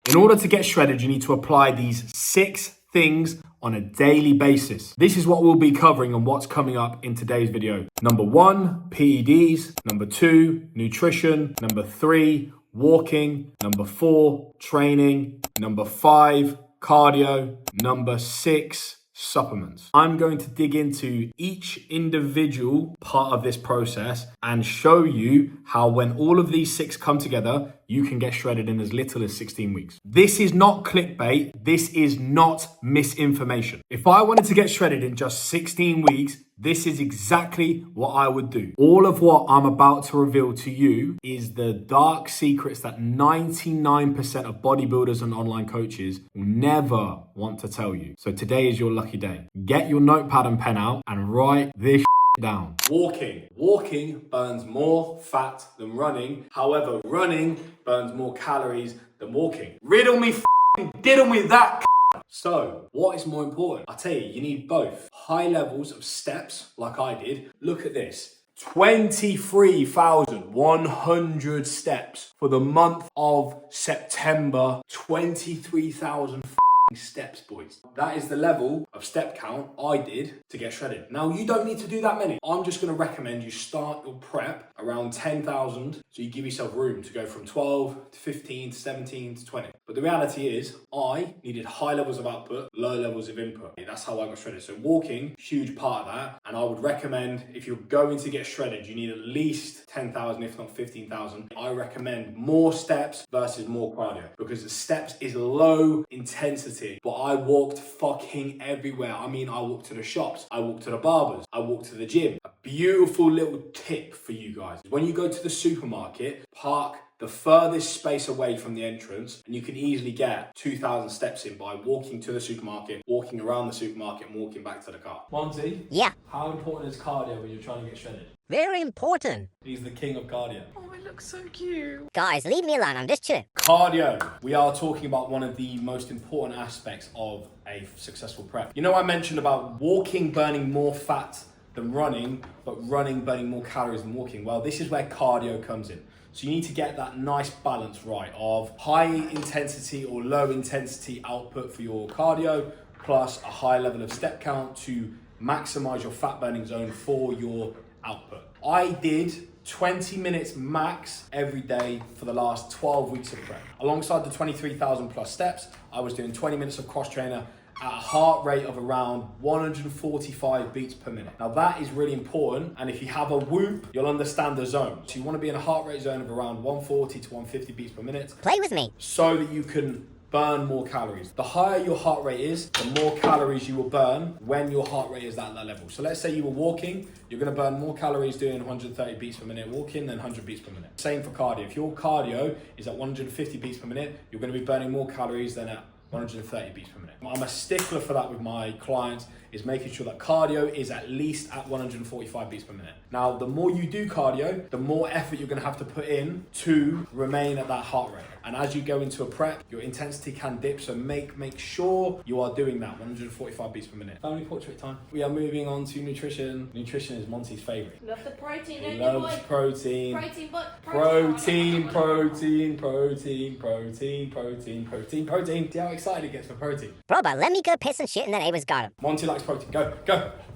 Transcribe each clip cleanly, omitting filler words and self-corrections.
In order to get shredded, you need to apply these 6 things on a daily basis. This is what we'll be covering and what's coming up in today's video. Number 1, PEDs. Number 2, nutrition. Number 3, walking. Number 4, training. Number 5, cardio. Number 6, supplements. I'm going to dig into each individual part of this process and show you how when all of these 6 come together, you can get shredded in as little as 16 weeks. This is not clickbait. This is not misinformation. If I wanted to get shredded in just 16 weeks, this is exactly what I would do. All of what I'm about to reveal to you is the dark secrets that 99% of bodybuilders and online coaches will never want to tell you. So today is your lucky day. Get your notepad and pen out and write this down. Walking burns more fat than running. However, running burns more calories than walking. Riddle me diddle me that. So, what is more important? I tell you, you need both. High levels of steps, like I did. Look at this. 23,100 steps for the month of September. 23,000 steps, boys. That is the level of step count I did to get shredded. Now, you don't need to do that many. I'm just going to recommend you start your prep around 10,000 so you give yourself room to go from 12 to 15 to 17 to 20. But the reality is, I needed high levels of output, low levels of input. That's how I got shredded. So walking, huge part of that. And I would recommend if you're going to get shredded, you need at least 10,000, if not 15,000. I recommend more steps versus more cardio because the steps is low intensity. But I walked fucking everywhere. I mean, I walked to the shops, I walked to the barbers, I walked to the gym. A beautiful little tip for you guys. When you go to the supermarket, park the furthest space away from the entrance, and you can easily get 2,000 steps in by walking to the supermarket, walking around the supermarket, and walking back to the car. Monty? Yeah. How important is cardio when you're trying to get shredded? Very important. He's the king of cardio. Oh, it looks so cute. Guys, leave me alone. I'm just chilling. Cardio. We are talking about one of the most important aspects of a successful prep. You know, I mentioned about walking burning more fat than running, but running burning more calories than walking. Well, this is where cardio comes in. So you need to get that nice balance right of high intensity or low intensity output for your cardio, plus a high level of step count to maximize your fat burning zone for your output. I did 20 minutes max every day for the last 12 weeks of prep. Alongside the 23,000 plus steps, I was doing 20 minutes of cross trainer at a heart rate of around 145 beats per minute. Now that is really important, and if you have a Whoop, you'll understand the zone. So you want to be in a heart rate zone of around 140 to 150 beats per minute. Play with me. So that you can burn more calories. The higher your heart rate is, the more calories you will burn when your heart rate is at that level. So let's say you were walking, you're going to burn more calories doing 130 beats per minute walking than 100 beats per minute. Same for cardio. If your cardio is at 150 beats per minute, you're going to be burning more calories than at 130 beats per minute. I'm a stickler for that with my clients, is making sure that cardio is at least at 145 beats per minute. Now, the more you do cardio, the more effort you're going to have to put in to remain at that heart rate. And as you go into a prep, your intensity can dip, so make sure you are doing that 145 beats per minute. Family portrait time. We are moving on to nutrition. Nutrition is Monty's favorite. Love the protein, He don't you, loves boy? protein. Protein. See how excited he gets for protein? Bro, but let me go piss and shit and then Ava's got him. Monty likes protein. Go.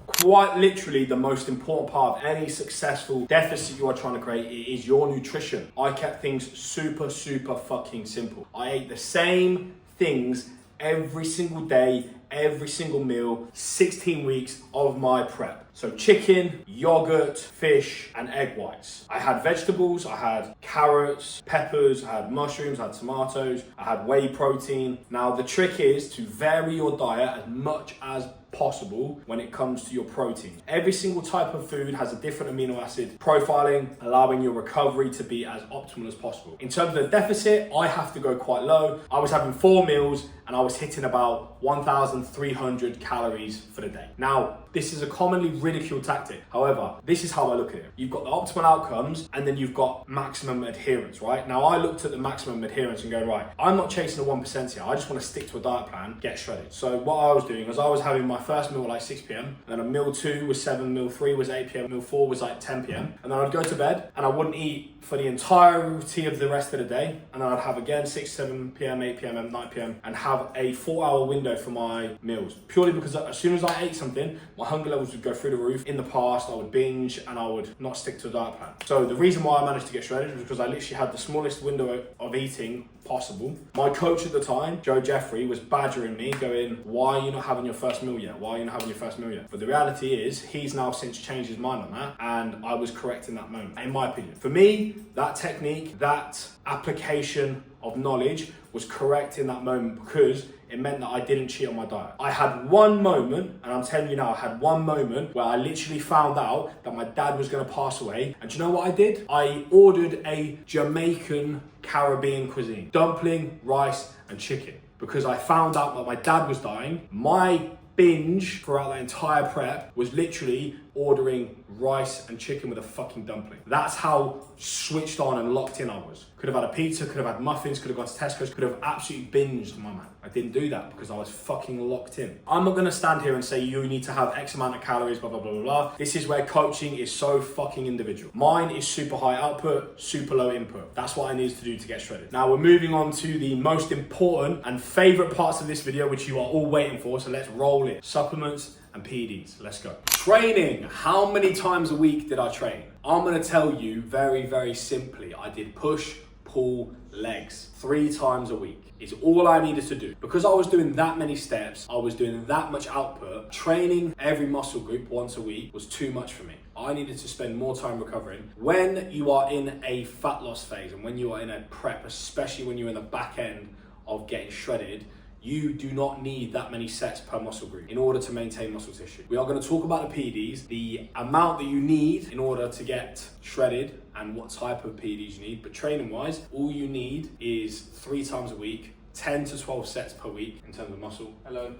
Quite literally the most important part of any successful deficit you are trying to create is your nutrition. I kept things super fucking simple. I ate the same things every single day, every single meal, 16 weeks of my prep. So chicken, yogurt, fish, and egg whites. I had vegetables, I had carrots, peppers, I had mushrooms, I had tomatoes, I had whey protein. Now the trick is to vary your diet as much as possible when it comes to your protein. Every single type of food has a different amino acid profiling, allowing your recovery to be as optimal as possible. In terms of the deficit, I have to go quite low. I was having 4 meals and I was hitting about 1,300 calories for the day. Now, This is a commonly ridiculed tactic. However, this is how I look at it. You've got the optimal outcomes and then you've got maximum adherence, right? Now I looked at the maximum adherence and go, right, I'm not chasing the 1% here. I just want to stick to a diet plan, get shredded. So what I was doing was I was having my first meal at like 6 p.m. Then a meal 2 was 7, meal 3 was 8 p.m, meal 4 was like 10 p.m. And then I'd go to bed and I wouldn't eat for the entirety of the rest of the day. And then I'd have again 6, 7 p.m, 8 p.m, and 9 p.m. and have a 4-hour window for my meals. Purely because as soon as I ate something, my hunger levels would go through the roof. In the past, I would binge and I would not stick to a diet plan. So the reason why I managed to get shredded was because I literally had the smallest window of eating possible. My coach at the time, Joe Jeffrey, was badgering me, going, why are you not having your first meal yet? Why are you not having your first meal yet? But the reality is, he's now since changed his mind on that, and I was correct in that moment, in my opinion. For me, that technique, that application of knowledge was correct in that moment because it meant that I didn't cheat on my diet. I had one moment, and I'm telling you now, I had one moment where I literally found out that my dad was gonna pass away. And do you know what I did? I ordered a Jamaican Caribbean cuisine. Dumpling, rice, and chicken. Because I found out that my dad was dying. My binge throughout that entire prep was literally ordering rice and chicken with a fucking dumpling. That's how switched on and locked in I was. Could have had a pizza, could have had muffins, could have gone to Tesco's, could have absolutely binged, my man. I didn't do that because I was fucking locked in. I'm not gonna stand here and say you need to have X amount of calories, blah, blah, blah, blah, blah. This is where coaching is so fucking individual. Mine is super high output, super low input. That's what I needed to do to get shredded. Now we're moving on to the most important and favorite parts of this video, which you are all waiting for, so let's roll it. Supplements and PEDs, let's go. Training, how many times a week did I train? I'm gonna tell you very, very simply. I did push, pull, legs 3 times a week. It's all I needed to do. Because I was doing that many steps, I was doing that much output, training every muscle group once a week was too much for me. I needed to spend more time recovering. When you are in a fat loss phase and when you are in a prep, especially when you're in the back end of getting shredded, you do not need that many sets per muscle group in order to maintain muscle tissue. We are going to talk about the PEDs, the amount that you need in order to get shredded and what type of PEDs you need. But training wise, all you need is 3 times a week, 10 to 12 sets per week in terms of muscle. Hello.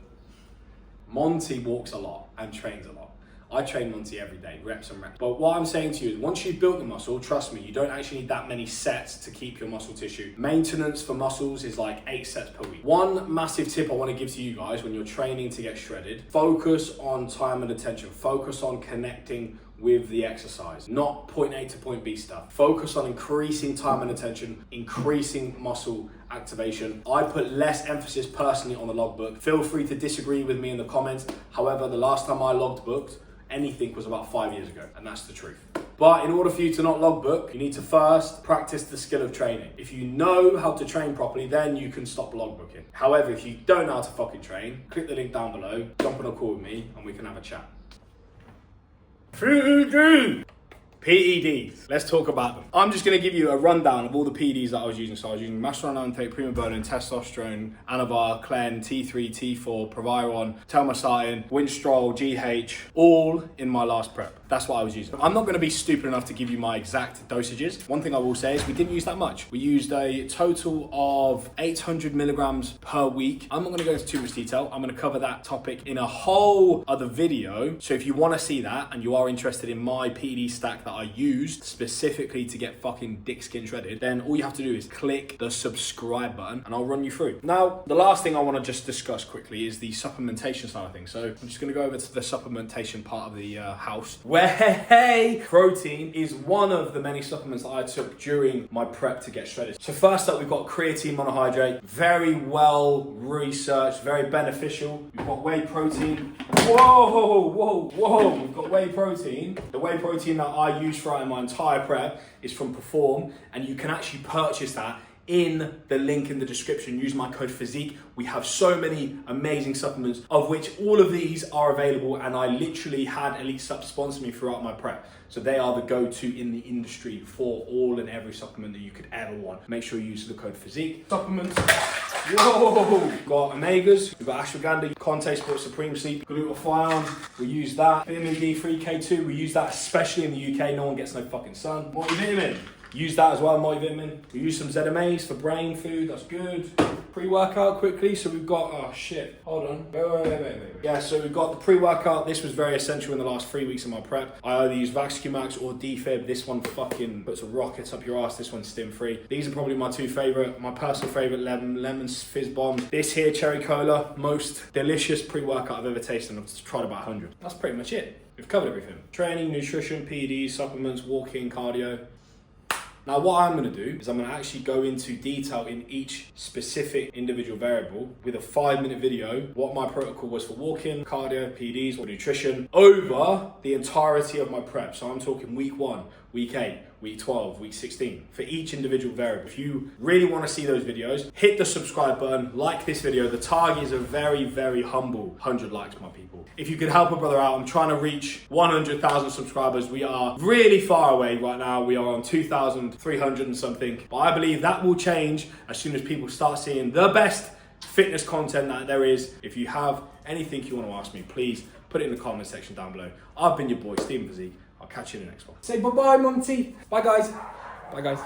Monty walks a lot and trains a lot. I train Monty every day, reps and reps. But what I'm saying to you is once you've built the muscle, trust me, you don't actually need that many sets to keep your muscle tissue. Maintenance for muscles is like 8 sets per week. One massive tip I want to give to you guys when you're training to get shredded, focus on time and attention. Focus on connecting with the exercise, not point A to point B stuff. Focus on increasing time and attention, increasing muscle activation. I put less emphasis personally on the logbook. Feel free to disagree with me in the comments. However, the last time I logbooked anything was about 5 years ago, and that's the truth. But in order for you to not logbook, you need to first practice the skill of training. If you know how to train properly, then you can stop logbooking. However, if you don't know how to fucking train, click the link down below, jump on a call with me, and we can have a chat. PEDs, let's talk about them. I'm just gonna give you a rundown of all the PEDs that I was using. So I was using Masteron, Primobolan, Testosterone, Anavar, Clen, T3, T4, Proviron, Telmisartan, Winstrol, GH, all in my last prep. That's what I was using. I'm not gonna be stupid enough to give you my exact dosages. One thing I will say is we didn't use that much. We used a total of 800 milligrams per week. I'm not gonna go into too much detail. I'm gonna cover that topic in a whole other video. So if you wanna see that and you are interested in my PED stack that I used specifically to get fucking dick skin shredded, then all you have to do is click the subscribe button and I'll run you through. Now, the last thing I want to just discuss quickly is the supplementation side of things. So I'm just going to go over to the supplementation part of the house where protein is one of the many supplements that I took during my prep to get shredded. So first up, we've got creatine monohydrate, very well researched, very beneficial. We've got whey protein. Whoa, we've got whey protein. The whey protein that I use throughout my entire prep is from Perform, and you can actually purchase that in the link in the description. Use my code Physique. We have so many amazing supplements, of which all of these are available, and I literally had Elite Sup sponsor me throughout my prep. So they are the go-to in the industry for all and every supplement that you could ever want. Make sure you use the code Physique. Supplements. Whoa! We've got omegas, we've got ashwagandha, Conte Sport Supreme Sleep, glutathione, we use that. Vitamin D3, K2, we use that especially in the UK, no one gets no fucking sun. Multivitamin. Use that as well, multivitamin. We use some ZMAs for brain food, that's good. Pre-workout quickly, so we've got, oh shit, hold on. Wait. Yeah, so we've got the pre-workout. This was very essential in the last 3 weeks of my prep. I either use Vax-Q-Max or Defib. This one fucking puts a rocket up your ass. This one's stim-free. These are probably my two favorite, my personal favorite, lemon fizz bombs. This here, cherry cola, most delicious pre-workout I've ever tasted. I've tried about 100. That's pretty much it. We've covered everything. Training, nutrition, PEDs, supplements, walking, cardio. Now what I'm going to do is I'm going to actually go into detail in each specific individual variable with a 5-minute video, what my protocol was for walking, cardio, PDs, or nutrition over the entirety of my prep. So I'm talking week 1, week 8, week 12, week 16 for each individual variable. If you really want to see those videos, hit the subscribe button, like this video. The target is a very, very humble 100 likes, my people. If you could help a brother out, I'm trying to reach 100,000 subscribers. We are really far away right now. We are on 2,300 and something. But I believe that will change as soon as people start seeing the best fitness content that there is. If you have anything you want to ask me, please put it in the comment section down below. I've been your boy, Steven Physique. I'll catch you in the next one. Say bye-bye, Monty. Bye, guys. Bye, guys.